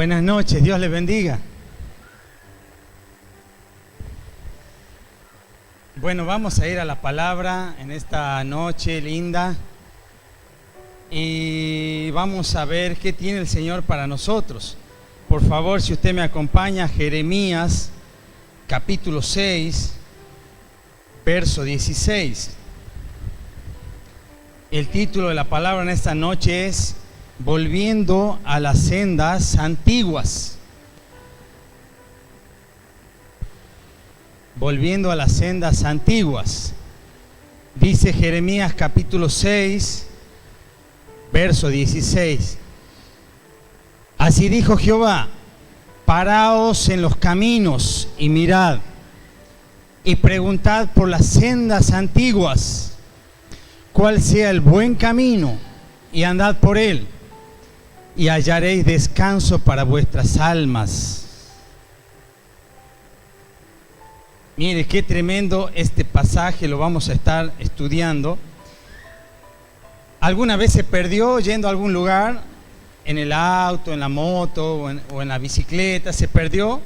Buenas noches, Dios les bendiga. Bueno, vamos a ir a la palabra en esta noche linda y vamos a ver qué tiene el Señor para nosotros. Por favor, si usted me acompaña, Jeremías capítulo 6, verso 16. El título de la palabra en esta noche es Volviendo a las sendas antiguas. Volviendo a las sendas antiguas. Dice Jeremías capítulo 6, verso 16. Así dijo Jehová: paraos en los caminos y mirad, y preguntad por las sendas antiguas, cuál sea el buen camino, y andad por él, y hallaréis descanso para vuestras almas. Mire, qué tremendo este pasaje, lo vamos a estar estudiando. ¿Alguna vez se perdió yendo a algún lugar? En el auto, en la moto o en la bicicleta, ¿se perdió?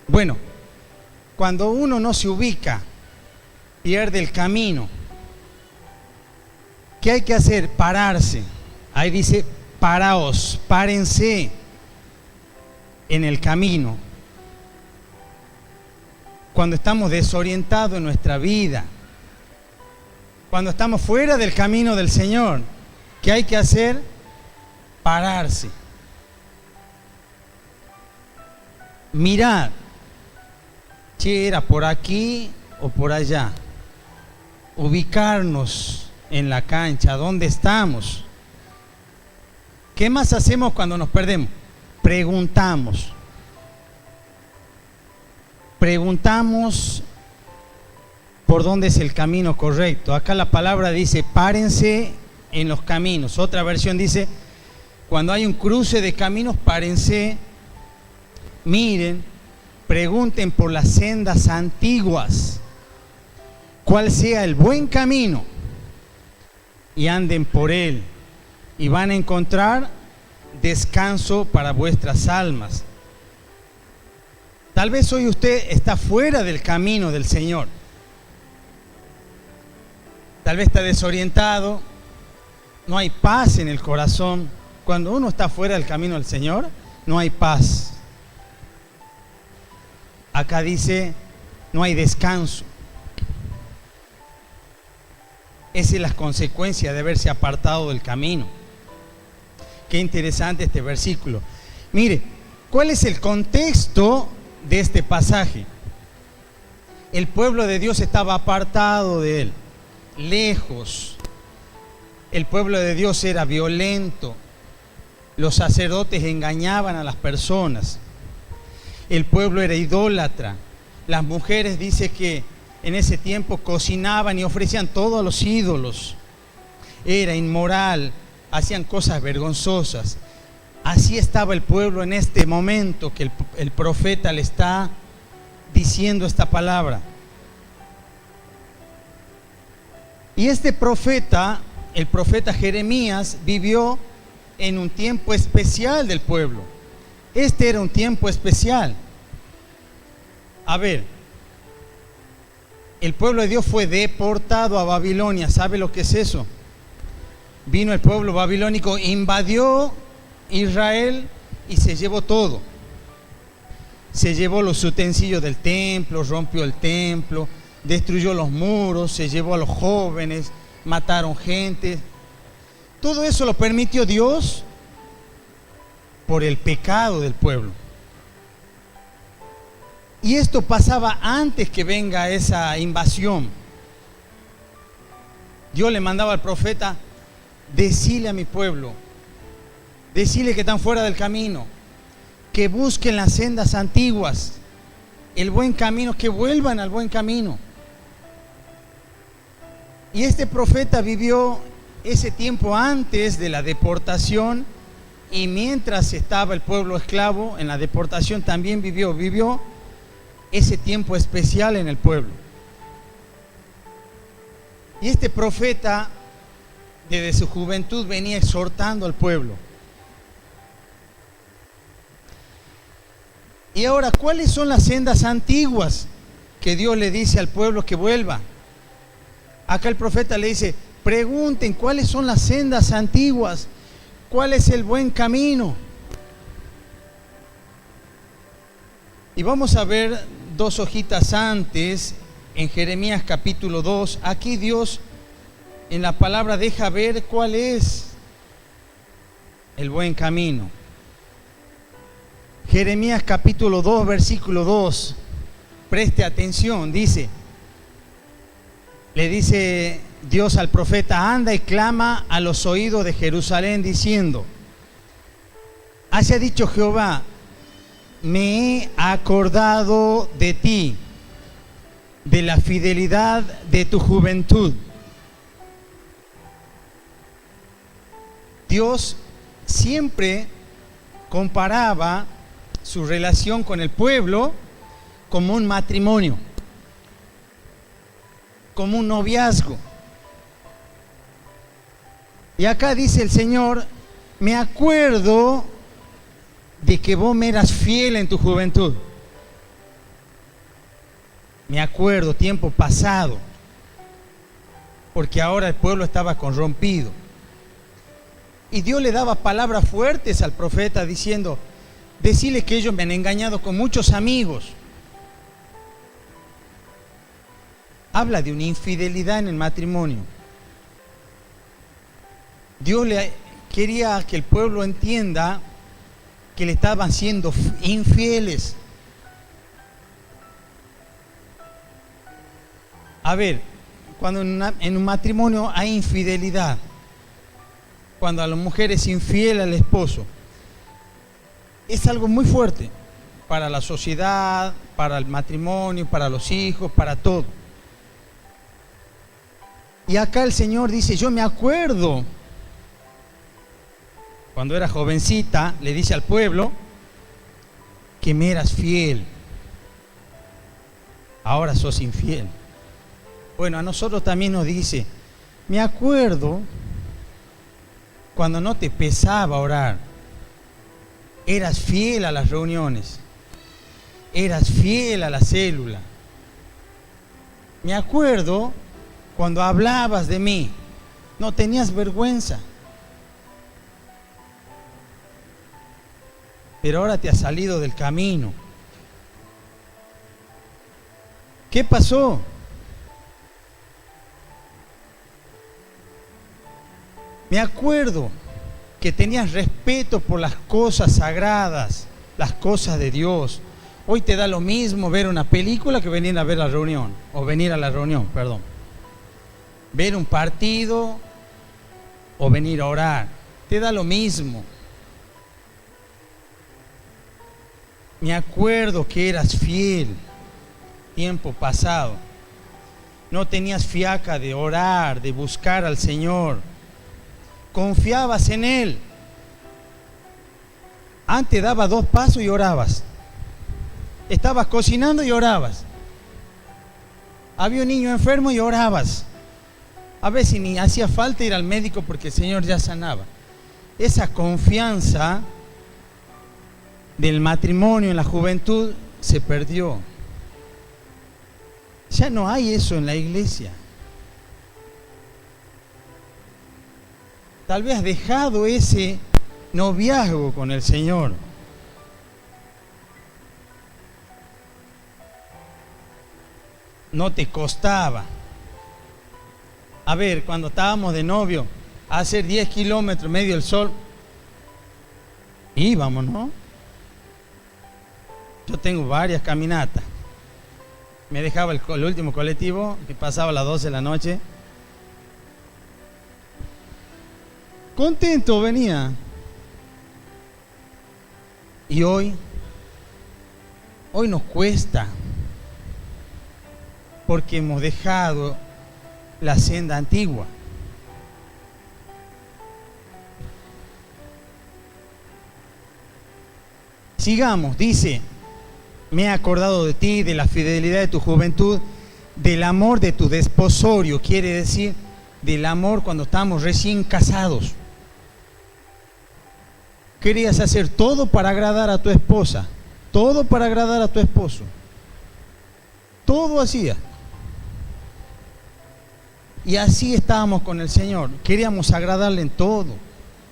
Bueno, cuando uno no se ubica, pierde el camino. ¿Qué hay que hacer? Pararse. Ahí dice: paraos, párense en el camino. Cuando estamos desorientados en nuestra vida, cuando estamos fuera del camino del Señor, ¿qué hay que hacer? Pararse. Mirad, che, era por aquí o por allá. Ubicarnos en la cancha, ¿dónde estamos? ¿Qué más hacemos cuando nos perdemos? Preguntamos por dónde es el camino correcto. Acá la palabra dice: párense en los caminos. Otra versión dice: cuando hay un cruce de caminos, párense, miren, pregunten por las sendas antiguas, cuál sea el buen camino, y anden por él, y van a encontrar descanso para vuestras almas. Tal vez hoy usted está fuera del camino del Señor. Tal vez está desorientado, no hay paz en el corazón. Cuando uno está fuera del camino del Señor, no hay paz. Acá dice: no hay descanso. Esa es la consecuencia de haberse apartado del camino. Qué interesante este versículo. Mire, ¿cuál es el contexto de este pasaje? El pueblo de Dios estaba apartado de él, lejos. El pueblo de Dios era violento. Los sacerdotes engañaban a las personas. El pueblo era idólatra. Las mujeres, dice que en ese tiempo cocinaban y ofrecían todo a los ídolos. Era inmoral, hacían cosas vergonzosas. Así estaba el pueblo en este momento que el profeta le está diciendo esta palabra. Y este profeta, el profeta Jeremías, vivió en un tiempo especial del pueblo. Este era un tiempo especial. A ver, el pueblo de Dios fue deportado a Babilonia. ¿Sabe lo que es eso? Vino el pueblo babilónico, invadió Israel y se llevó todo. Se llevó los utensilios del templo, rompió el templo, destruyó los muros, se llevó a los jóvenes, mataron gente. Todo eso lo permitió Dios por el pecado del pueblo. Y esto pasaba antes que venga esa invasión. Dios le mandaba al profeta: decile a mi pueblo, decile que están fuera del camino, que busquen las sendas antiguas, el buen camino, que vuelvan al buen camino. Y este profeta vivió ese tiempo antes de la deportación, y mientras estaba el pueblo esclavo en la deportación también vivió ese tiempo especial en el pueblo. Y este profeta desde su juventud venía exhortando al pueblo. Y ahora, ¿cuáles son las sendas antiguas que Dios le dice al pueblo que vuelva? Acá el profeta le dice, pregunten cuáles son las sendas antiguas, cuál es el buen camino. Y vamos a ver 2 hojitas antes, en Jeremías capítulo 2, aquí Dios en la palabra deja ver cuál es el buen camino. Jeremías capítulo 2, versículo 2, preste atención, dice, le dice Dios al profeta, anda y clama a los oídos de Jerusalén diciendo, así ha dicho Jehová, me he acordado de ti, de la fidelidad de tu juventud. Dios siempre comparaba su relación con el pueblo como un matrimonio, como un noviazgo. Y acá dice el Señor, me acuerdo de que vos me eras fiel en tu juventud. Me acuerdo, tiempo pasado, porque ahora el pueblo estaba corrompido. Y Dios le daba palabras fuertes al profeta diciendo, decirle que ellos me han engañado con muchos amigos. Habla de una infidelidad en el matrimonio. Dios le quería que el pueblo entienda que le estaban siendo infieles. A ver, cuando en un matrimonio hay infidelidad, cuando a la mujer es infiel al esposo, es algo muy fuerte para la sociedad, para el matrimonio, para los hijos, para todo. Y acá el Señor dice, yo me acuerdo, cuando era jovencita, le dice al pueblo, que me eras fiel, ahora sos infiel. Bueno, a nosotros también nos dice, me acuerdo cuando no te pesaba orar, eras fiel a las reuniones, eras fiel a la célula. Me acuerdo cuando hablabas de mí, no tenías vergüenza. Pero ahora te has salido del camino. ¿Qué pasó? Me acuerdo que tenías respeto por las cosas sagradas, las cosas de Dios. Hoy te da lo mismo ver una película que venir a ver la reunión, o venir a la reunión, perdón. Ver un partido o venir a orar, te da lo mismo. Me acuerdo que eras fiel, tiempo pasado. No tenías fiaca de orar, de buscar al Señor. Confiabas en Él. Antes daba 2 pasos y orabas. Estabas cocinando y orabas. Había un niño enfermo y orabas. A veces ni hacía falta ir al médico porque el Señor ya sanaba. Esa confianza del matrimonio en la juventud se perdió. Ya no hay eso en la iglesia. Tal vez has dejado ese noviazgo con el Señor. No te costaba. A ver, cuando estábamos de novio, a hacer 10 kilómetros medio del sol, íbamos, ¿no? Yo tengo varias caminatas. Me dejaba el último colectivo, que pasaba a las 12 de la noche. Contento venía. Y hoy nos cuesta, porque hemos dejado la senda antigua. Sigamos, dice, me he acordado de ti, de la fidelidad de tu juventud, del amor de tu desposorio, quiere decir del amor cuando estábamos recién casados. Querías hacer todo para agradar a tu esposa, todo para agradar a tu esposo. Todo hacía. Y así estábamos con el Señor. Queríamos agradarle en todo.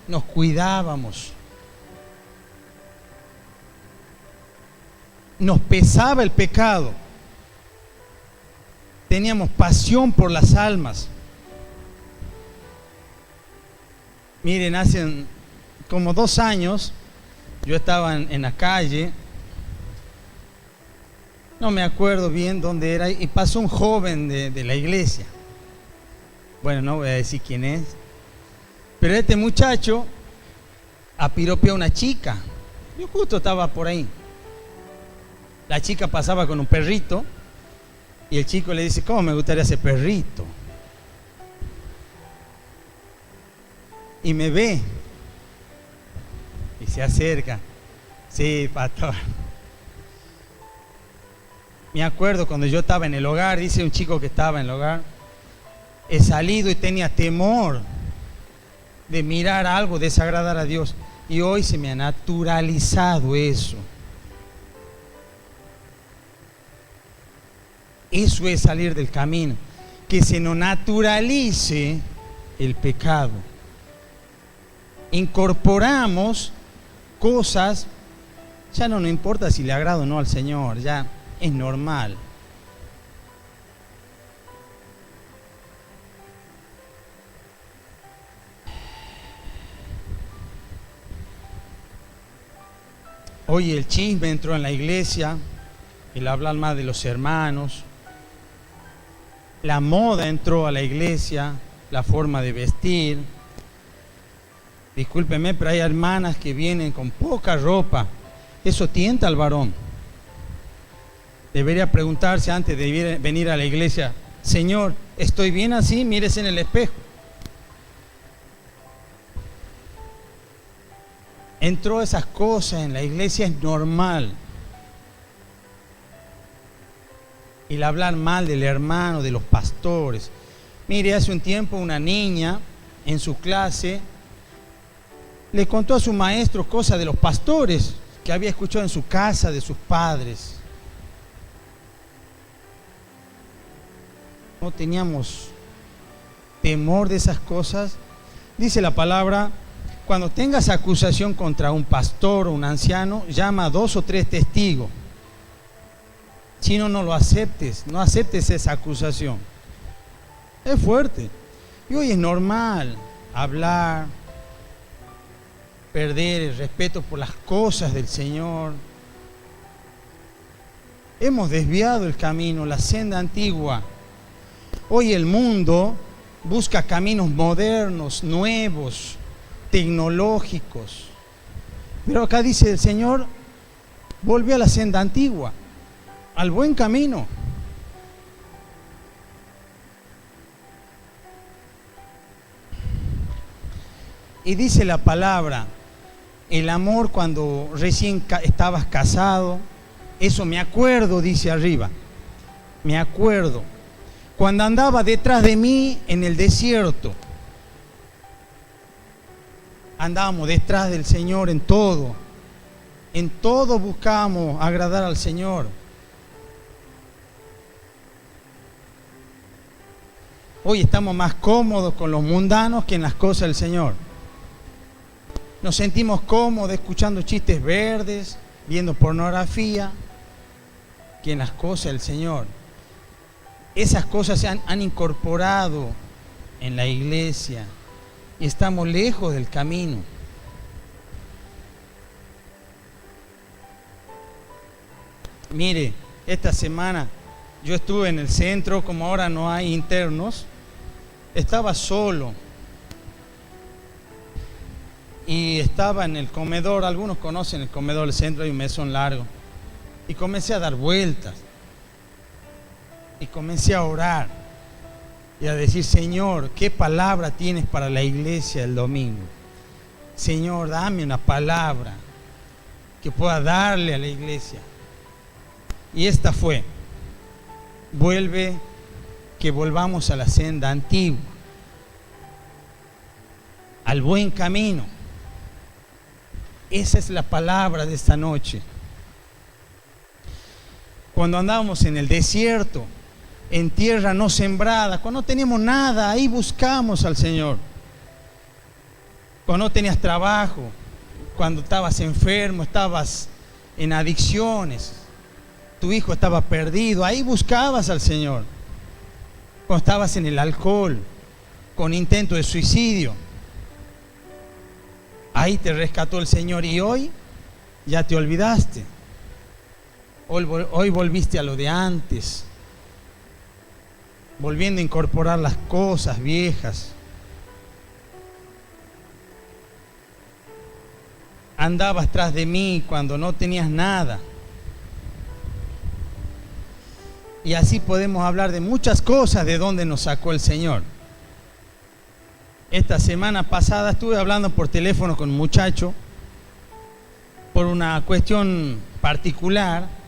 Nos cuidábamos. Nos pesaba el pecado. Teníamos pasión por las almas. Miren, hace como 2 años yo estaba en la calle, no me acuerdo bien dónde era, y pasó un joven de la iglesia. Bueno, no voy a decir quién es, pero este muchacho apiropeó a una chica. Yo justo estaba por ahí. La chica pasaba con un perrito y el chico le dice: ¿cómo me gustaría ese perrito? Y me ve y se acerca. Sí, pastor. Me acuerdo cuando yo estaba en el hogar, dice un chico que estaba en el hogar, he salido y tenía temor de mirar algo, desagradar a Dios. Y hoy se me ha naturalizado eso. Eso es salir del camino. Que se nos naturalice el pecado. Incorporamos cosas, ya no nos importa si le agrado o no al Señor, ya es normal. Hoy el chisme entró en la iglesia, el hablar más de los hermanos, la moda entró a la iglesia, la forma de vestir. Discúlpeme, pero hay hermanas que vienen con poca ropa. Eso tienta al varón. Debería preguntarse antes de venir a la iglesia: Señor, ¿estoy bien así? Mírese en el espejo. Entró esas cosas en la iglesia, es normal. Y el hablar mal del hermano, de los pastores. Mire, hace un tiempo una niña en su clase le contó a su maestro cosas de los pastores que había escuchado en su casa, de sus padres. No teníamos temor de esas cosas. Dice la palabra: cuando tengas acusación contra un pastor o un anciano, llama a 2 o 3 testigos. Si no, no lo aceptes, no aceptes esa acusación. Es fuerte. Y hoy es normal hablar, perder el respeto por las cosas del Señor. Hemos desviado el camino, la senda antigua. Hoy el mundo busca caminos modernos, nuevos, tecnológicos. Pero acá dice el Señor: volvió a la senda antigua, al buen camino. Y dice la palabra: el amor cuando recién estabas casado, eso me acuerdo, dice arriba, me acuerdo, cuando andaba detrás de mí en el desierto. Andábamos detrás del Señor en todo buscábamos agradar al Señor. Hoy estamos más cómodos con los mundanos que en las cosas del Señor. Nos sentimos cómodos escuchando chistes verdes, viendo pornografía, que en las cosas del Señor. Esas cosas se han incorporado en la iglesia y estamos lejos del camino. Mire, esta semana yo estuve en el centro, como ahora no hay internos, estaba solo. Y estaba en el comedor, algunos conocen el comedor del centro, hay un mesón largo. Y comencé a dar vueltas. Y comencé a orar. Y a decir: Señor, ¿qué palabra tienes para la iglesia el domingo? Señor, dame una palabra que pueda darle a la iglesia. Y esta fue: que volvamos a la senda antigua, al buen camino. Esa es la palabra de esta noche. cuando andábamos en el desierto, en tierra no sembrada, cuando no teníamos nada, ahí buscamos al Señor. Cuando no tenías trabajo, cuando estabas enfermo, estabas en adicciones, tu hijo estaba perdido, ahí buscabas al Señor. Cuando estabas en el alcohol, con intento de suicidio, ahí te rescató el Señor. Y hoy ya te olvidaste. Hoy volviste a lo de antes, volviendo a incorporar las cosas viejas. Andabas tras de mí cuando no tenías nada. Y así podemos hablar de muchas cosas de dónde nos sacó el Señor. Esta semana pasada estuve hablando por teléfono con un muchacho por una cuestión particular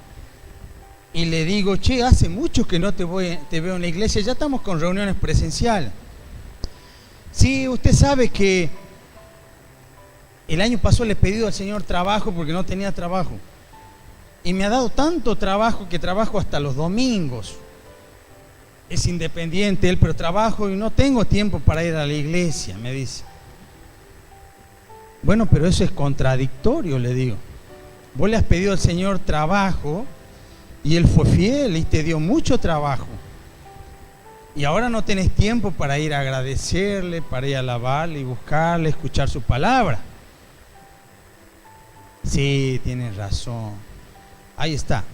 y le digo, che, hace mucho que no te veo en la iglesia, ya estamos con reuniones presenciales. Sí, usted sabe que el año pasado le he pedido al Señor trabajo porque no tenía trabajo. Y me ha dado tanto trabajo que trabajo hasta los domingos. Es independiente él, pero trabajo y no tengo tiempo para ir a la iglesia, me dice. Bueno, pero eso es contradictorio, le digo. Vos le has pedido al Señor trabajo y Él fue fiel y te dio mucho trabajo. Y ahora no tenés tiempo para ir a agradecerle, para ir a alabarle y buscarle, escuchar su palabra. Sí, tienes razón. Ahí está.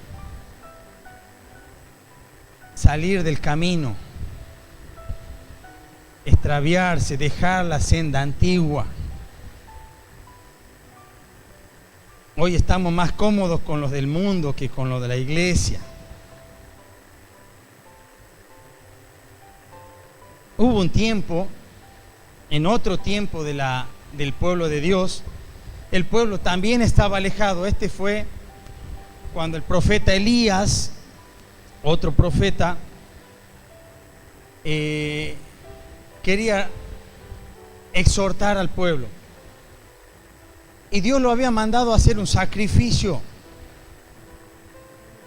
Salir del camino, extraviarse, dejar la senda antigua. Hoy estamos más cómodos con los del mundo que con los de la iglesia. Hubo un tiempo, en otro tiempo del pueblo de Dios, el pueblo también estaba alejado. Este fue cuando el profeta Elías, otro profeta, quería exhortar al pueblo. Y Dios lo había mandado a hacer un sacrificio.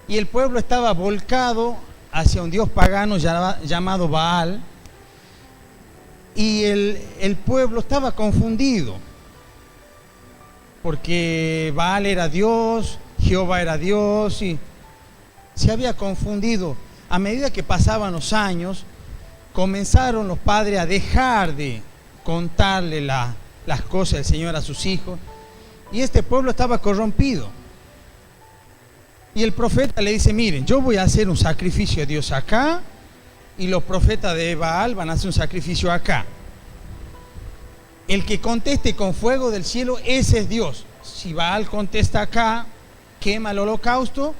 Y el pueblo estaba volcado hacia un dios pagano llamado Baal. Y el pueblo estaba confundido. Porque Baal era Dios, Jehová era Dios, y se había confundido. A medida que pasaban los años, comenzaron los padres a dejar de contarle las cosas del Señor a sus hijos. Y este pueblo estaba corrompido. Y el profeta le dice, miren, yo voy a hacer un sacrificio a Dios acá, y los profetas de Baal van a hacer un sacrificio acá. El que conteste con fuego del cielo, ese es Dios. Si Baal contesta acá, quema el holocausto,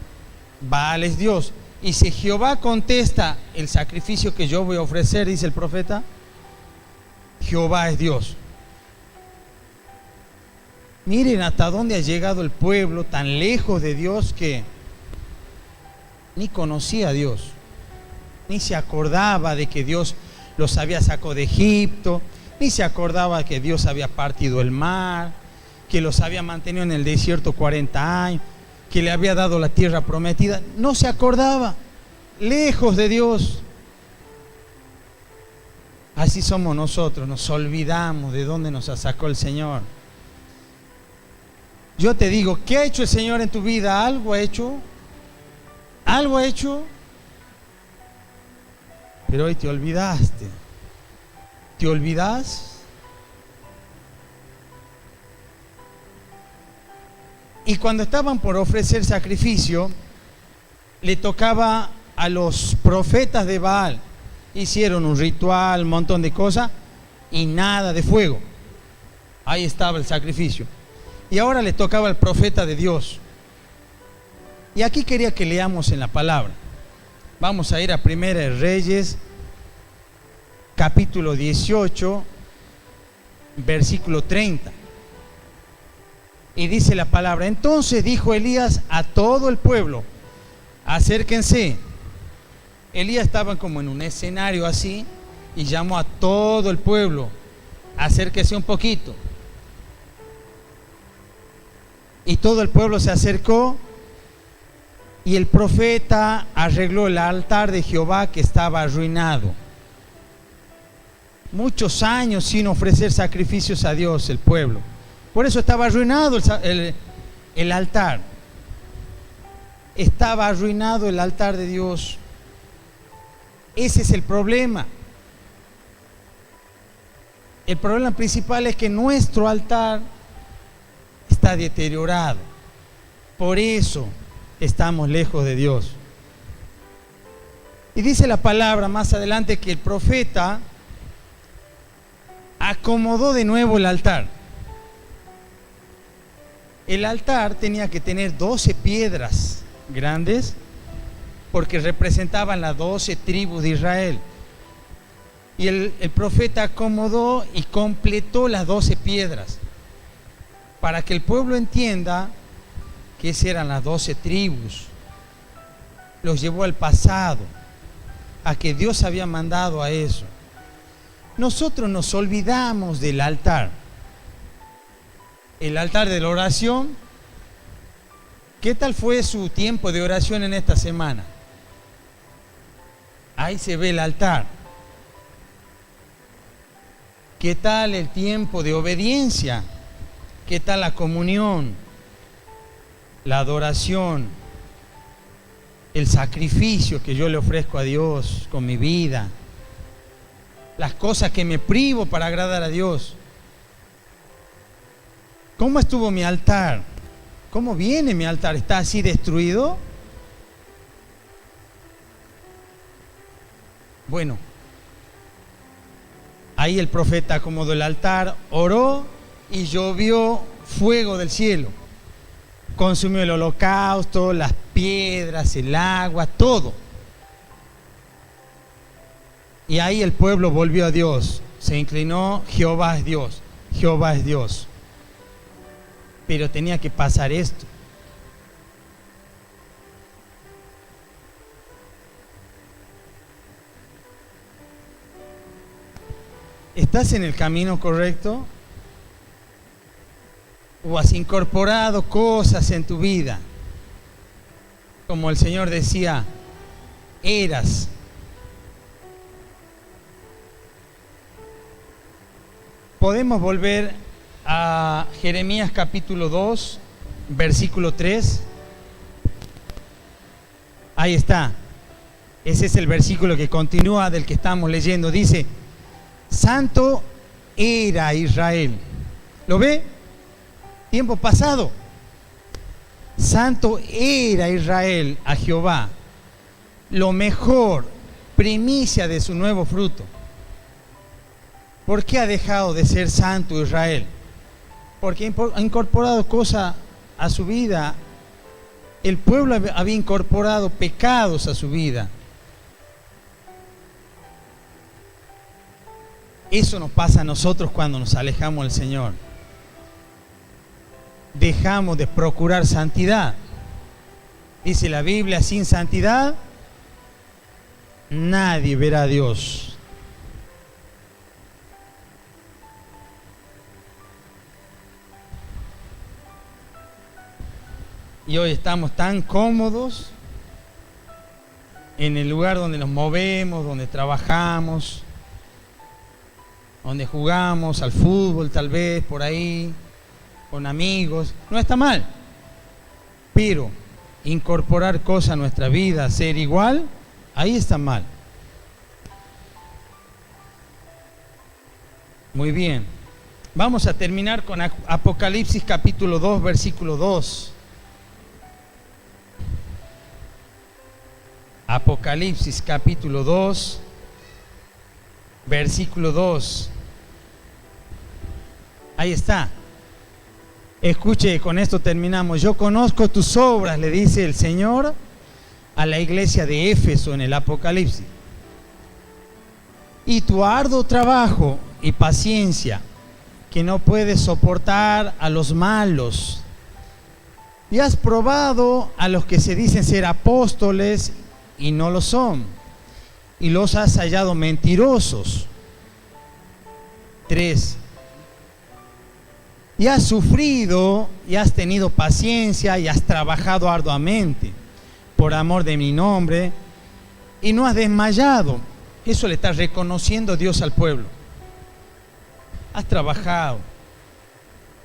Baal es Dios. Y si Jehová contesta el sacrificio que yo voy a ofrecer, dice el profeta, Jehová es Dios. Miren hasta dónde ha llegado el pueblo, tan lejos de Dios que ni conocía a Dios, ni se acordaba de que Dios los había sacado de Egipto, ni se acordaba que Dios había partido el mar, que los había mantenido en el desierto 40 años, que le había dado la tierra prometida. No se acordaba, lejos de Dios. Así somos nosotros, nos olvidamos de dónde nos sacó el Señor. Yo te digo, ¿qué ha hecho el Señor en tu vida? ¿Algo ha hecho? ¿Algo ha hecho? Pero hoy te olvidaste. ¿Te olvidas? Y cuando estaban por ofrecer sacrificio, le tocaba a los profetas de Baal. Hicieron un ritual, un montón de cosas, y nada de fuego. Ahí estaba el sacrificio. Y ahora le tocaba al profeta de Dios. Y aquí quería que leamos en la palabra. Vamos a ir a Primera de Reyes, capítulo 18, versículo 30. Y dice la palabra: entonces dijo Elías a todo el pueblo, acérquense. Elías estaba como en un escenario así y llamó a todo el pueblo, acérquese un poquito. Y todo el pueblo se acercó Y el profeta arregló el altar de Jehová que estaba arruinado. Muchos años sin ofrecer sacrificios a Dios el pueblo. Por eso estaba arruinado el altar. Estaba arruinado el altar de Dios. Ese es el problema. El problema principal es que nuestro altar está deteriorado. Por eso estamos lejos de Dios. Y dice la palabra más adelante que el profeta acomodó de nuevo el altar. El altar tenía que tener 12 piedras grandes porque representaban las 12 tribus de Israel. Y el profeta acomodó y completó las 12 piedras para que el pueblo entienda que esas eran las 12 tribus. Los llevó al pasado, a que Dios había mandado a eso. Nosotros nos olvidamos del altar. El altar de la oración. ¿Qué tal fue su tiempo de oración en esta semana? Ahí se ve el altar. ¿Qué tal el tiempo de obediencia? ¿Qué tal la comunión? La adoración, el sacrificio que yo le ofrezco a Dios con mi vida, las cosas que me privo para agradar a Dios. ¿Cómo estuvo mi altar? ¿Cómo viene mi altar? ¿Está así destruido? Bueno, ahí el profeta acomodó el altar, oró y llovió fuego del cielo. Consumió el holocausto, las piedras, el agua, todo. Y ahí el pueblo volvió a Dios. Se inclinó, Jehová es Dios, Jehová es Dios. Pero tenía que pasar esto. ¿Estás en el camino correcto? ¿O has incorporado cosas en tu vida? Como el Señor decía, eras. Podemos volver a Jeremías capítulo 2, versículo 3. Ahí está. Ese es el versículo que continúa del que estamos leyendo. Dice, Santo era Israel. ¿Lo ve? Tiempo pasado. Santo era Israel a Jehová, lo mejor, primicia de su nuevo fruto. ¿Por qué ha dejado de ser santo Israel? Porque ha incorporado cosas a su vida. El pueblo había incorporado pecados a su vida. Eso nos pasa a nosotros cuando nos alejamos del Señor. Dejamos de procurar santidad. Dice la Biblia, sin santidad nadie verá a Dios. Y hoy estamos tan cómodos en el lugar donde nos movemos, donde trabajamos, donde jugamos al fútbol tal vez, por ahí, con amigos. No está mal, pero incorporar cosas a nuestra vida, ser igual, ahí está mal. Muy bien, vamos a terminar con Apocalipsis capítulo 2, versículo 2. Apocalipsis capítulo 2, versículo 2. Ahí está. Escuche, con esto terminamos. Yo conozco tus obras, le dice el Señor a la iglesia de Éfeso en el Apocalipsis. Y tu arduo trabajo y paciencia, que no puedes soportar a los malos. Y has probado a los que se dicen ser apóstoles y no lo son, y los has hallado mentirosos. 3. Y has sufrido, y has tenido paciencia, y has trabajado arduamente, por amor de mi nombre y no has desmayado. Eso le está reconociendo Dios al pueblo. Has trabajado,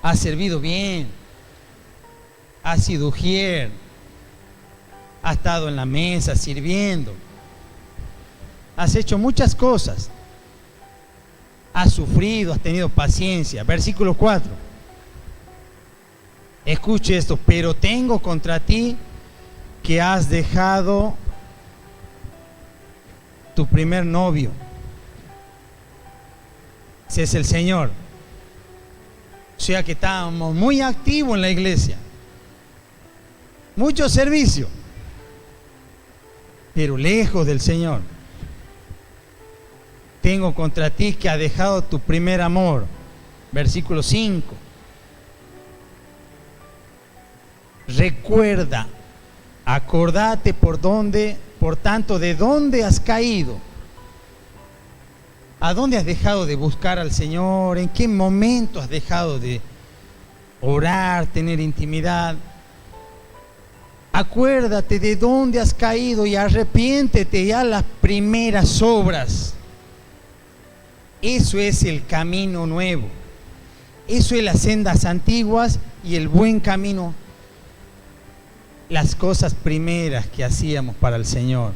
has servido bien, has sido ujier, has estado en la mesa sirviendo, has hecho muchas cosas, has sufrido, has tenido paciencia. Versículo 4. Escuche esto: pero tengo contra ti que has dejado tu primer novio. Ese es el Señor. O sea que estábamos muy activos en la iglesia, mucho servicio, pero lejos del Señor. Tengo contra ti que has dejado tu primer amor. Versículo 5. Recuerda, acordate por tanto, de dónde has caído. ¿A dónde has dejado de buscar al Señor? ¿En qué momento has dejado de orar, tener intimidad? Acuérdate de dónde has caído y arrepiéntete ya las primeras obras. Eso es el camino nuevo. Eso es las sendas antiguas y el buen camino. Las cosas primeras que hacíamos para el Señor.